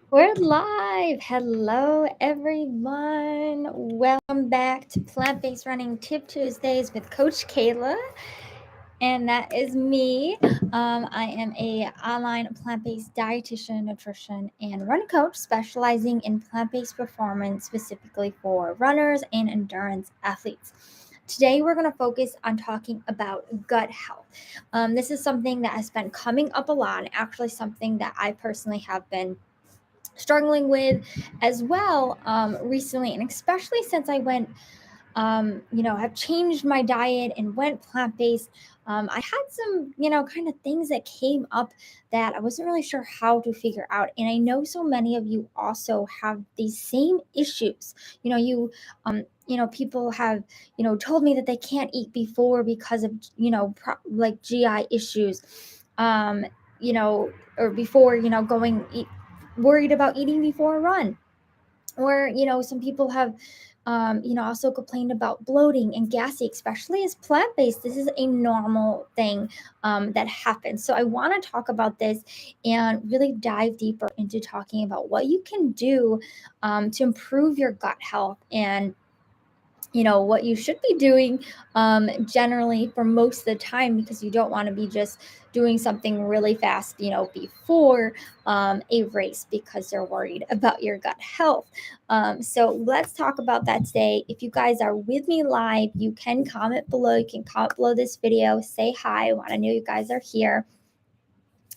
We're live. Hello, everyone. Welcome back to Plant Based Running Tip Tuesdays with Coach Kayla, and that is me. I am a online plant-based dietitian, nutrition, and run coach specializing in plant-based performance, specifically for runners and endurance athletes. Today, we're going to focus on talking about gut health. This is something that has been coming up a lot, and actually something that I personally have been struggling with as well recently, and especially since I went have changed my diet and went plant-based. I had some kind of things that came up that I wasn't really sure how to figure out, and I know so many of you also have these same issues. People have told me that they can't eat before because of like GI issues, um or before going eat, worried about eating before a run, or some people have also complained about bloating and gassy, especially as plant-based. This is a normal thing that happens. So I want to talk about this and really dive deeper into talking about what you can do to improve your gut health, and what you should be doing generally for most of the time, because you don't want to be just doing something really fast before a race because you're worried about your gut health. So let's talk about that today. If you guys are with me live, you can comment below. You can comment below this video, say hi. I want to know you guys are here.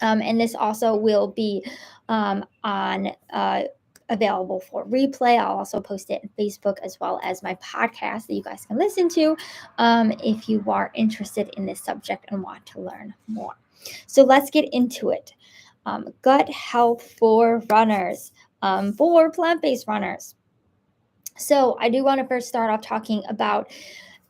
And this also will be on available for replay. I'll also post it on Facebook as well as my podcast that you guys can listen to if you are interested in this subject and want to learn more. So let's get into it. Gut health for runners, for plant-based runners. So I do want to first start off talking about,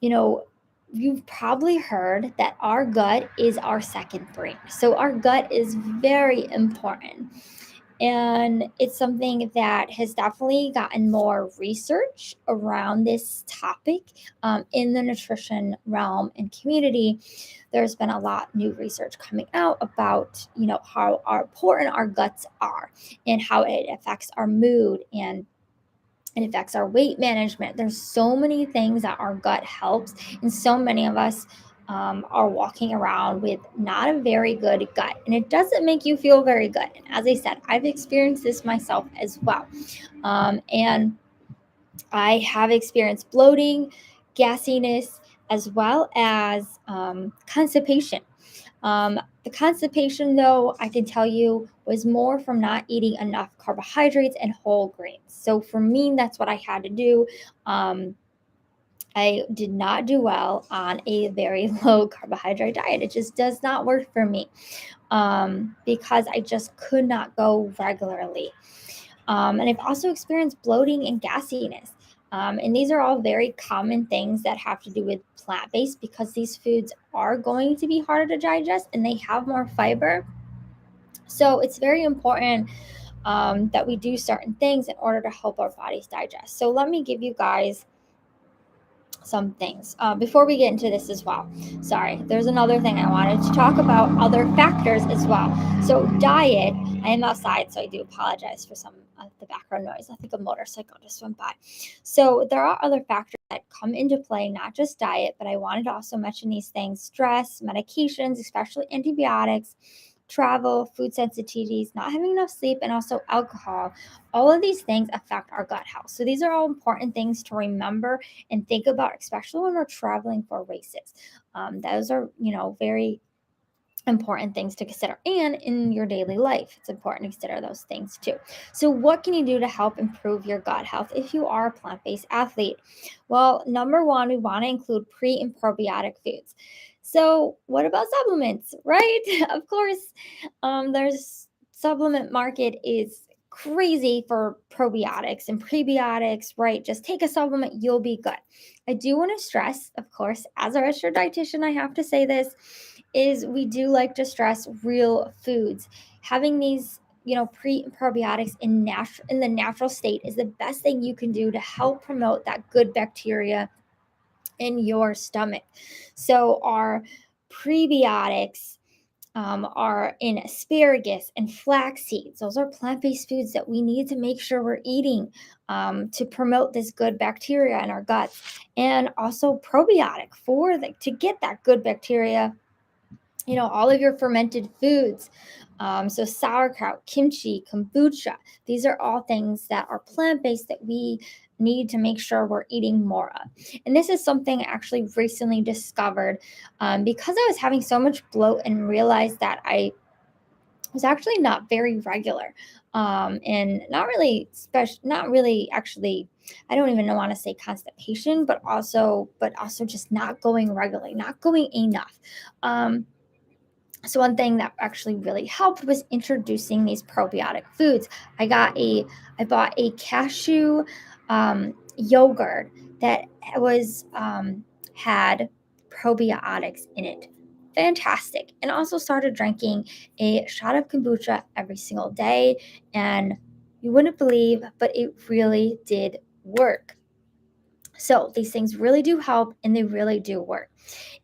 you've probably heard that our gut is our second brain. So our gut is very important. And it's something that has definitely gotten more research around this topic in the nutrition realm and community. There's been a lot new research coming out about, how important our guts are and how it affects our mood, and it affects our weight management. There's so many things that our gut helps, and so many of us are walking around with not a very good gut, and it doesn't make you feel very good. And as I said, I've experienced this myself as well, and I have experienced bloating, gassiness, as well as constipation. The constipation, though, I can tell you, was more from not eating enough carbohydrates and whole grains. So for me, that's what I had to do. I did not do well on a very low carbohydrate diet. It just does not work for me because I just could not go regularly. And I've also experienced bloating and gassiness. And these are all very common things that have to do with plant-based, because these foods are going to be harder to digest and they have more fiber. So it's very important that we do certain things in order to help our bodies digest. So let me give you guys some things before we get into this as well. Sorry, there's another thing I wanted to talk about, other factors as well. So diet, I am outside, so I do apologize for some of the background noise. I think a motorcycle just went by. So there are other factors that come into play, not just diet, but I wanted to also mention these things: stress, medications, especially antibiotics, travel, food sensitivities, not having enough sleep, and also alcohol. All of these things affect our gut health. So these are all important things to remember and think about, especially when we're traveling for races. Those are, very important things to consider. And in your daily life, it's important to consider those things too. So what can you do to help improve your gut health if you are a plant-based athlete? Well, number one, we want to include pre and probiotic foods. So what about supplements, right? Of course, there's supplement market is crazy for probiotics and prebiotics, right? Just take a supplement, you'll be good. I do want to stress, of course, as a registered dietitian, I have to say this, is we do like to stress real foods. Having these, pre and probiotics in the natural state is the best thing you can do to help promote that good bacteria in your stomach. So our prebiotics are in asparagus and flax seeds. Those are plant-based foods that we need to make sure we're eating to promote this good bacteria in our guts, and also probiotic to get that good bacteria. All of your fermented foods. So sauerkraut, kimchi, kombucha, these are all things that are plant-based that we need to make sure we're eating more of. And this is something I actually recently discovered because I was having so much bloat and realized that I was actually not very regular, and not really special, not really actually, I don't even want to say constipation, but also just not going regularly, not going enough. So one thing that actually really helped was introducing these probiotic foods. I bought a cashew yogurt that was had probiotics in it. Fantastic. And also started drinking a shot of kombucha every single day. And you wouldn't believe, but it really did work. So these things really do help and they really do work.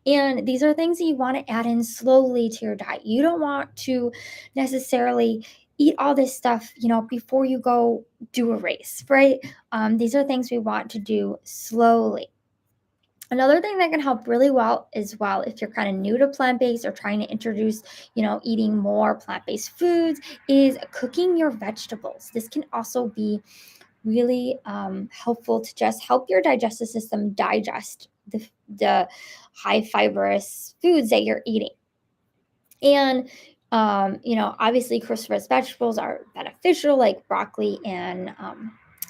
And these are things that you want to add in slowly to your diet. You don't want to necessarily eat all this stuff, before you go do a race, right? These are things we want to do slowly. Another thing that can help really well as well, if you're kind of new to plant-based or trying to introduce, eating more plant-based foods, is cooking your vegetables. This can also be really helpful to just help your digestive system digest the high fibrous foods that you're eating. And obviously cruciferous vegetables are beneficial, like broccoli and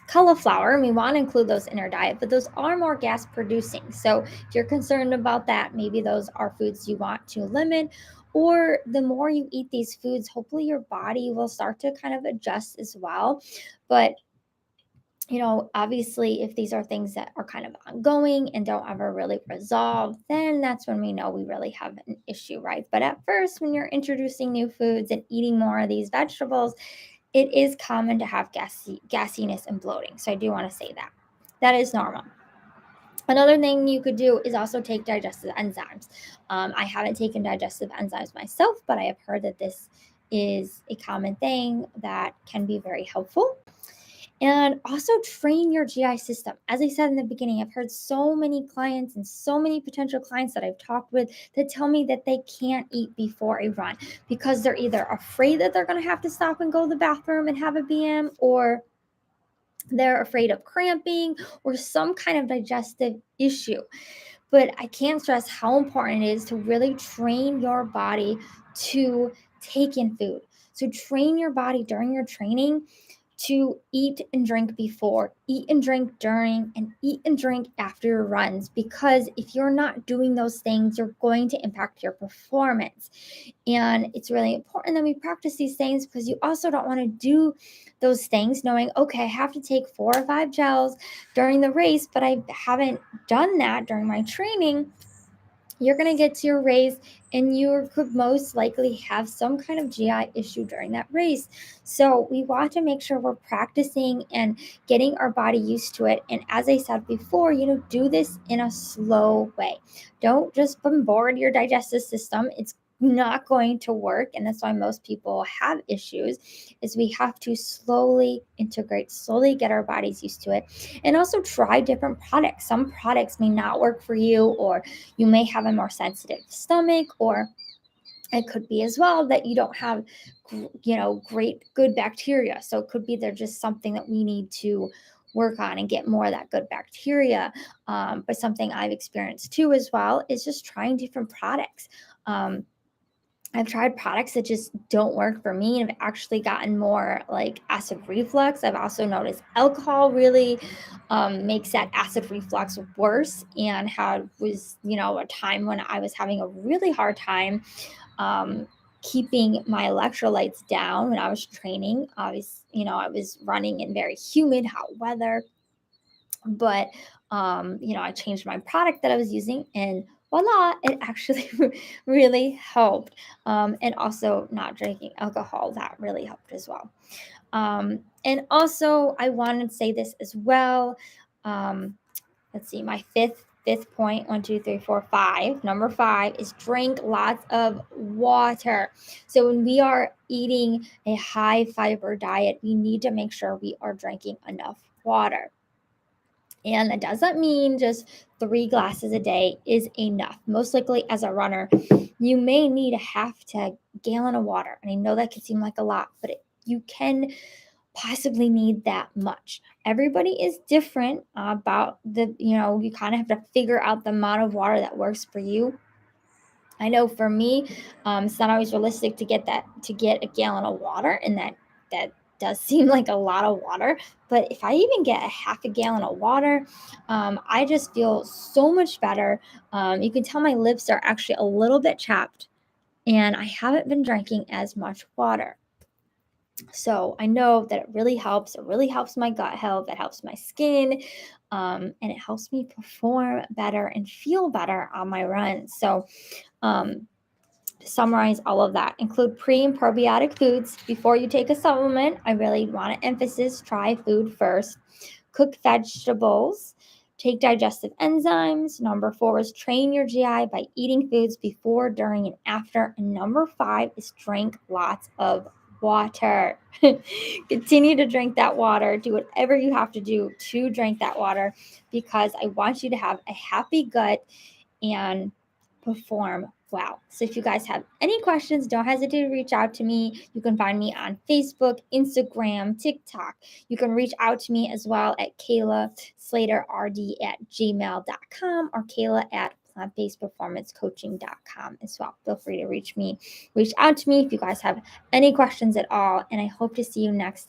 cauliflower, and we want to include those in our diet, but those are more gas producing. So if you're concerned about that, maybe those are foods you want to limit. Or the more you eat these foods, hopefully your body will start to kind of adjust as well. But obviously, if these are things that are kind of ongoing and don't ever really resolve, then that's when we know we really have an issue, right? But at first, when you're introducing new foods and eating more of these vegetables, it is common to have gassiness and bloating. So I do want to say that. That is normal. Another thing you could do is also take digestive enzymes. I haven't taken digestive enzymes myself, but I have heard that this is a common thing that can be very helpful. And also train your GI system. As I said in the beginning, I've heard so many clients and so many potential clients that I've talked with that tell me that they can't eat before a run because they're either afraid that they're going to have to stop and go to the bathroom and have a BM, or they're afraid of cramping or some kind of digestive issue. But I can't stress how important it is to really train your body to take in food. So train your body during your training to eat and drink before, eat and drink during, and eat and drink after your runs. Because if you're not doing those things, you're going to impact your performance. And it's really important that we practice these things, because you also don't want to do those things knowing, okay, I have to take 4 or 5 gels during the race, but I haven't done that during my training. You're going to get to your race and you could most likely have some kind of GI issue during that race. So we want to make sure we're practicing and getting our body used to it. And as I said before, do this in a slow way. Don't just bombard your digestive system. It's not going to work, and that's why most people have issues. Is we have to slowly integrate, slowly get our bodies used to it, and also try different products. Some products may not work for you, or you may have a more sensitive stomach, or it could be as well that you don't have great good bacteria. So it could be they're just something that we need to work on and get more of that good bacteria. But something I've experienced too as well is just trying different products. I've tried products that just don't work for me and have actually gotten more like acid reflux. I've also noticed alcohol really makes that acid reflux worse, and was a time when I was having a really hard time keeping my electrolytes down when I was training. I was running in very humid, hot weather, but I changed my product that I was using, and voila, it actually really helped. And also not drinking alcohol, that really helped as well. And also I wanted to say this as well. Let's see, my fifth fifth point, 1, 2, 3, 4, 5. Number 5 is drink lots of water. So when we are eating a high fiber diet, we need to make sure we are drinking enough water. And it doesn't mean just 3 glasses a day is enough. Most likely, as a runner, you may need a half to a gallon of water. And I know that can seem like a lot, but you can possibly need that much. Everybody is different about you kind of have to figure out the amount of water that works for you. I know for me, it's not always realistic to get a gallon of water, and that does seem like a lot of water. But if I even get a half a gallon of water, I just feel so much better. You can tell my lips are actually a little bit chapped, and I haven't been drinking as much water. So I know that it really helps. It really helps my gut health. It helps my skin, and it helps me perform better and feel better on my runs. So, to summarize all of that, include pre and probiotic foods before you take a supplement. I really want to emphasize try food first. Cook vegetables. Take digestive enzymes. Number 4 is train your GI by eating foods before, during, and after. And number 5 is drink lots of water. Continue to drink that water. Do whatever you have to do to drink that water, because I want you to have a happy gut and perform well. So if you guys have any questions, don't hesitate to reach out to me. You can find me on Facebook, Instagram, TikTok. You can reach out to me as well at KaylaSlaterRD@gmail.com or Kayla at plantbasedperformancecoaching.com as well. Feel free to reach out to me if you guys have any questions at all. And I hope to see you next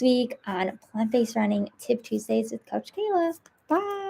week on Plant-Based Running Tip Tuesdays with Coach Kayla. Bye.